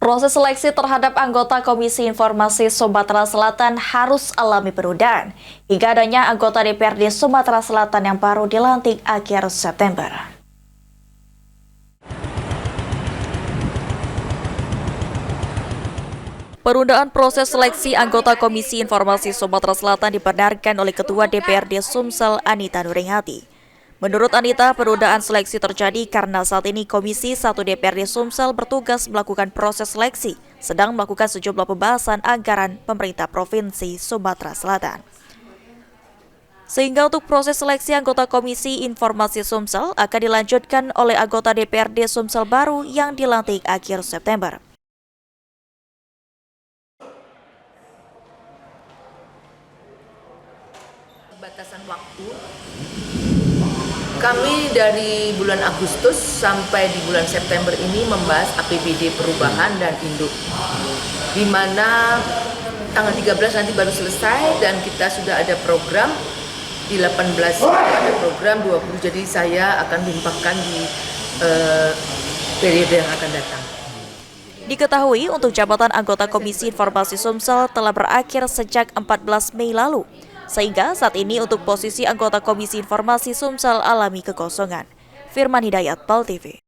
Proses seleksi terhadap anggota Komisi Informasi Sumatera Selatan harus alami penundaan, hingga adanya anggota DPRD Sumatera Selatan yang baru dilantik akhir September. Penundaan proses seleksi anggota Komisi Informasi Sumatera Selatan dibenarkan oleh Ketua DPRD Sumsel Anita Nuringhati. Menurut Anita, penundaan seleksi terjadi karena saat ini Komisi 1 DPRD Sumsel bertugas melakukan proses seleksi, sedang melakukan sejumlah pembahasan anggaran pemerintah Provinsi Sumatera Selatan. Sehingga untuk proses seleksi anggota Komisi Informasi Sumsel akan dilanjutkan oleh anggota DPRD Sumsel baru yang dilantik akhir September. Batasan waktu, kami dari bulan Agustus sampai di bulan September ini membahas APBD perubahan dan induk, di mana tanggal 13 nanti baru selesai dan kita sudah ada program, di 18 ada program 20, jadi saya akan limpahkan di periode yang akan datang. Diketahui untuk jabatan anggota Komisi Informasi Sumsel telah berakhir sejak 14 Mei lalu, sehingga saat ini untuk posisi anggota Komisi Informasi Sumsel alami kekosongan. Firman Hidayat, PAL TV.